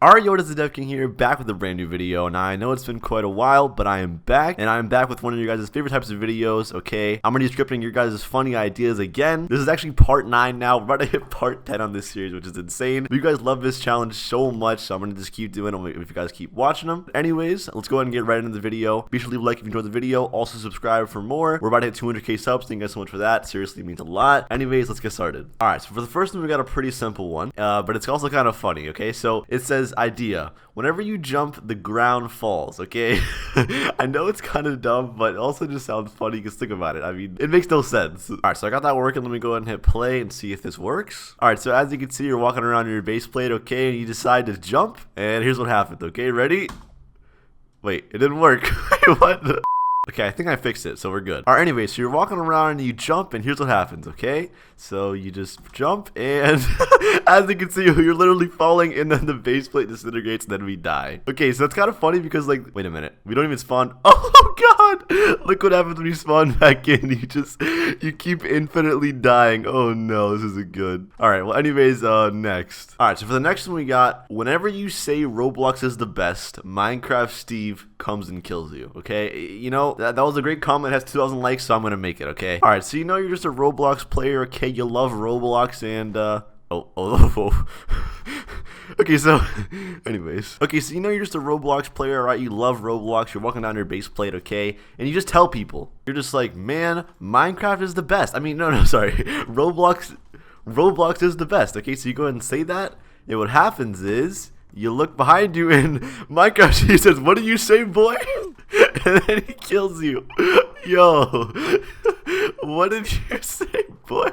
Alright, yo, it is TheDevKing here, back with a brand new video. Now, I know it's been quite a while, but I am back, and I'm back with one of your guys' favorite types of videos, okay? I'm gonna be scripting your guys' funny ideas again. This is actually part 9 now. We're about to hit part 10 on this series, which is insane. But you guys love this challenge so much, so I'm gonna just keep doing them if you guys keep watching them. Anyways, let's go ahead and get right into the video. Be sure to leave a like if you enjoyed the video. Also, subscribe for more. We're about to hit 200k subs. Thank you guys so much for that. Seriously, it means a lot. Anyways, let's get started. Alright, so for the first one, we got a pretty simple one, but it's also kind of funny, okay? So, it says, idea. Whenever you jump, the ground falls, okay? I know it's kind of dumb, but it also just sounds funny because think about it. I mean, it makes no sense. Alright, so I got that working. Let me go ahead and hit play and see if this works. Alright, so as you can see, you're walking around your base plate, okay? And you decide to jump, and here's what happens, okay? Ready? Wait, it didn't work. What the? Okay, I think I fixed it, so we're good. Alright, anyway, so you're walking around and you jump, and here's what happens, okay? So you just jump, and as you can see, you're literally falling, and then the base plate disintegrates, and then we die. Okay, so it's kind of funny because, like, wait a minute. We don't even spawn. Oh, God! Look what happens when you spawn back in. You keep infinitely dying. Oh, no, this isn't good. Alright, well, anyways, next. Alright, so for the next one we got, whenever you say Roblox is the best, Minecraft Steve comes and kills you, okay? You know, that was a great comment. It has 2,000 likes, so I'm gonna make it, okay? Alright, so you know you're just a Roblox player, okay? You love Roblox, and, oh. Okay, so, anyways. Okay, so you know you're just a Roblox player, right? You love Roblox, you're walking down your base plate, okay? And you just tell people. You're just like, man, Minecraft is the best. I mean, no, sorry. Roblox is the best, okay? So you go ahead and say that, and what happens is, you look behind you, and Minecraft, he says, what do you say, boy? And then he kills you. Yo, what did you say, boy?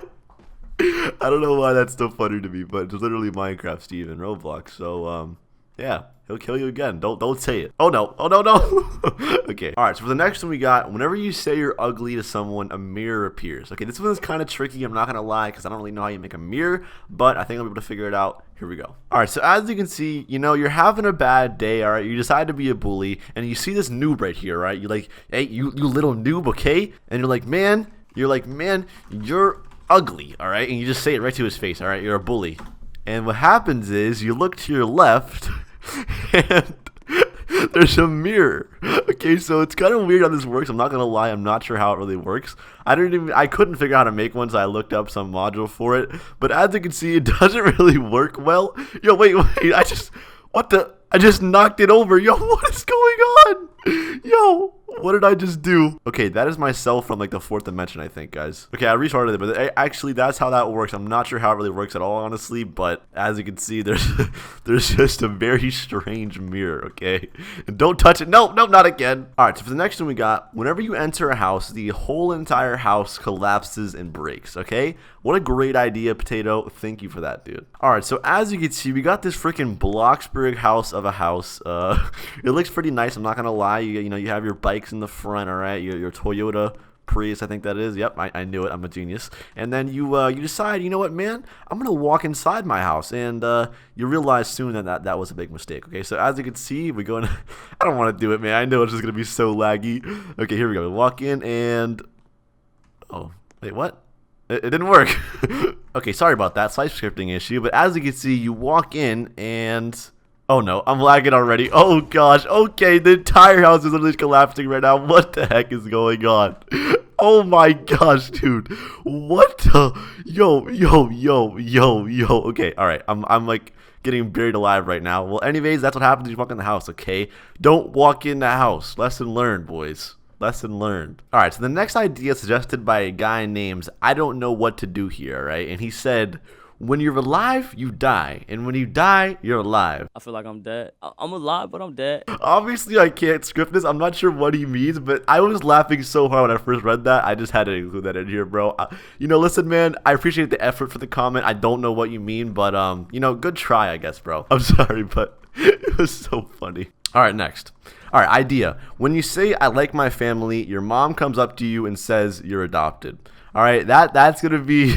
I don't know why that's so funny to me, but it's literally Minecraft Steve in Roblox. So, yeah, he'll kill you again. Don't say it. Oh no. Okay. All right. So for the next one we got, whenever you say you're ugly to someone, a mirror appears. Okay, this one is kind of tricky. I'm not gonna lie, because I don't really know how you make a mirror, but I think I'll be able to figure it out. Here we go. All right. So as you can see, you know, you're having a bad day. All right. You decide to be a bully, and you see this noob right here. Right. You're like, hey, you little noob. Okay. And you're like, man, you're ugly. All right. And you just say it right to his face. All right. You're a bully. And what happens is you look to your left, and there's a mirror. Okay, so it's kind of weird how this works. I'm not gonna lie, I'm not sure how it really works. I couldn't figure out how to make one, so I looked up some module for it. But as you can see, it doesn't really work well. Yo, wait, I just knocked it over. Yo, what is going on? Yo, what did I just do? Okay, that is myself from like the 4th dimension, I think, guys. Okay, I restarted it, but actually that's how that works. I'm not sure how it really works at all, honestly, but as you can see, there's just a very strange mirror, okay? And don't touch it. No, not again. All right, so for the next one we got, whenever you enter a house, the whole entire house collapses and breaks, okay? What a great idea, Potato. Thank you for that, dude. All right, so as you can see, we got this freaking Bloxburg house of a house. It looks pretty nice. I'm not gonna lie. You know, you have your bikes in the front. All right, your Toyota Prius, I think that is. Yep, I knew it. I'm a genius. And then you decide, you know what, man, I'm gonna walk inside my house, and you realize soon that was a big mistake. Okay, so as you can see, we go in. I don't want to do it, man. I know it's just gonna be so laggy. Okay, here we go. We walk in, and oh, wait, what? It didn't work. Okay, sorry about that slight scripting issue, but as you can see, you walk in and oh no, I'm lagging already. Oh gosh, okay, the entire house is literally collapsing right now. What the heck is going on? Oh my gosh, dude. What the? Yo. Okay, alright, I'm like getting buried alive right now. Well, anyways, that's what happens when you walk in the house, okay? Don't walk in the house. Lesson learned, boys. Lesson learned. All right, so the next idea suggested by a guy named I don't know what to do here, right? And he said, when you're alive, you die. And when you die, you're alive. I feel like I'm dead. I'm alive, but I'm dead. Obviously, I can't script this. I'm not sure what he means, but I was laughing so hard when I first read that. I just had to include that in here, bro. You know, listen, man, I appreciate the effort for the comment. I don't know what you mean, but, you know, good try, I guess, bro. I'm sorry, but it was so funny. All right, next. All right, idea. When you say, I like my family, your mom comes up to you and says you're adopted. All right, that's going to be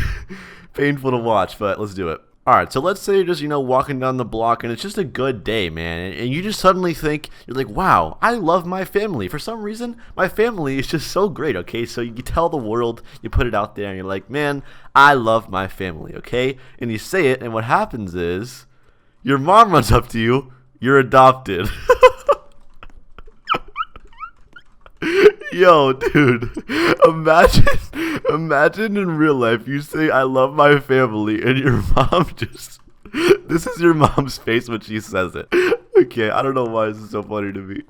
painful to watch, but let's do it. All right, so let's say you're just, you know, walking down the block and it's just a good day, man. And you just suddenly think, you're like, wow, I love my family. For some reason, my family is just so great, okay? So you tell the world, you put it out there, and you're like, man, I love my family, okay? And you say it, and what happens is your mom runs up to you You're adopted. Yo, dude, imagine in real life you say I love my family and your mom just, this is your mom's face when she says it. Okay, I don't know why this is so funny to me.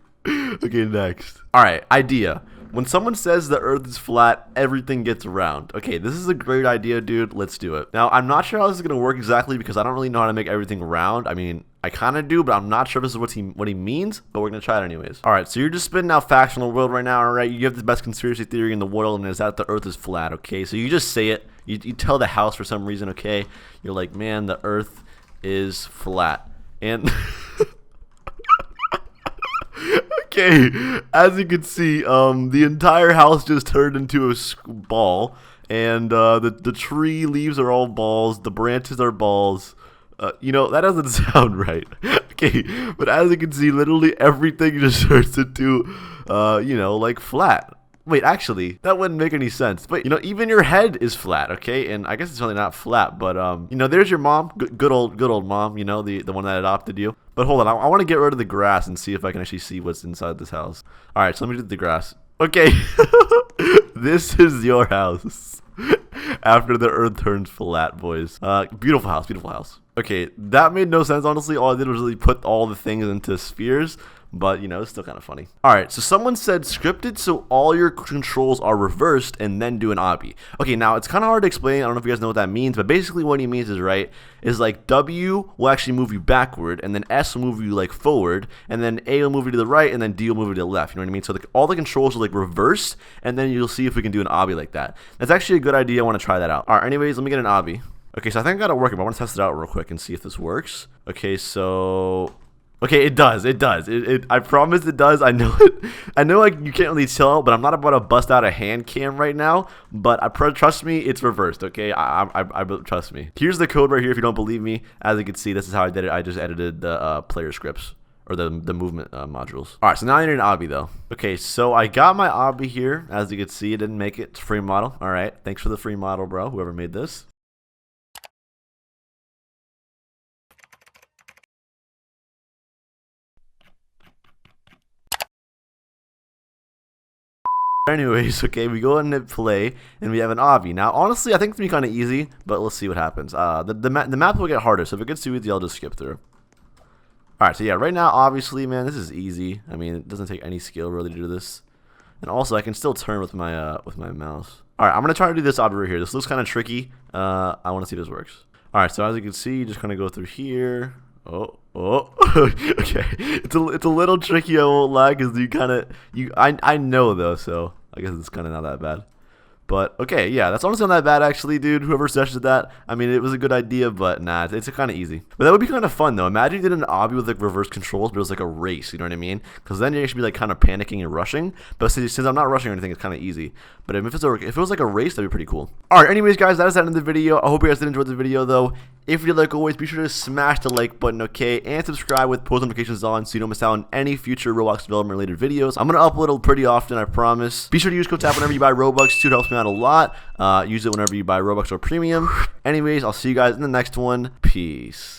Okay, next. All right, idea. When someone says the earth is flat, everything gets round. Okay, this is a great idea, dude. Let's do it. Now, I'm not sure how this is going to work exactly because I don't really know how to make everything round. I mean, I kind of do, but I'm not sure if this is what he means, but we're going to try it anyways. All right, so you're just spitting out facts from the world right now, all right? You have the best conspiracy theory in the world, and it's that the earth is flat, okay? So you just say it. You tell the house for some reason, okay? You're like, man, the earth is flat. And... Okay, as you can see, the entire house just turned into a ball, and the tree leaves are all balls, the branches are balls. You know, that doesn't sound right. Okay, but as you can see, literally everything just turns into, you know, like flat. Wait, actually, that wouldn't make any sense. But, you know, even your head is flat, okay? And I guess it's really not flat, but, you know, there's your mom. Good old mom, you know, the one that adopted you. But hold on, I want to get rid of the grass and see if I can actually see what's inside this house. All right, so let me do the grass. Okay, this is your house. After the earth turns flat, boys. Beautiful house, beautiful house. Okay, that made no sense, honestly. All I did was really put all the things into spheres. But, you know, it's still kind of funny. All right, so someone said scripted so all your controls are reversed and then do an obby. Okay, now it's kind of hard to explain. I don't know if you guys know what that means, but basically what he means is, right, is like W will actually move you backward, and then S will move you like forward, and then A will move you to the right, and then D will move you to the left. You know what I mean? So like, all the controls are like reversed, and then you'll see if we can do an obby like that. That's actually a good idea. I want to try that out. All right, anyways, let me get an obby. Okay, so I think I got it working, but I want to test it out real quick and see if this works. Okay, so... Okay, it does. It does. I promise it does. I know it. I know like you can't really tell, but I'm not about to bust out a hand cam right now. But trust me, it's reversed. Okay, I trust me. Here's the code right here. If you don't believe me, as you can see, this is how I did it. I just edited the player scripts or the movement modules. All right, so now I need an obby though. Okay, so I got my obby here. As you can see, it didn't make it. It's a free model. All right, thanks for the free model, bro. Whoever made this. Anyways, okay, we go and hit play, and we have an obby. Now, honestly, I think it's gonna be kind of easy, but let's see what happens. The map will get harder, so if it gets too easy, I'll just skip through. All right, so yeah, right now, obviously, man, this is easy. I mean, it doesn't take any skill really to do this, and also I can still turn with my mouse. All right, I'm gonna try to do this obby right here. This looks kind of tricky. I want to see if this works. All right, so as you can see, you just kind of go through here. Oh, okay. It's a little tricky. I won't lie, because I know though, so I guess it's kind of not that bad. But okay, yeah, that's honestly not that bad actually, dude. Whoever suggested that, I mean, it was a good idea, but nah, it's kind of easy. But that would be kind of fun though. Imagine you did an obby with like reverse controls, but it was like a race. You know what I mean? Because then you actually be like kind of panicking and rushing. But since I'm not rushing or anything, it's kind of easy. But if it was like a race, that'd be pretty cool. All right, anyways, guys, that is the end of the video. I hope you guys did enjoy the video though. If you did, like always, be sure to smash the like button, okay, and subscribe with post notifications on so you don't miss out on any future Roblox development related videos. I'm gonna upload pretty often, I promise. Be sure to use code TAP whenever you buy Robux too. It helps me out a lot. Use it whenever you buy Robux or Premium. Anyways, I'll see you guys in the next one. Peace.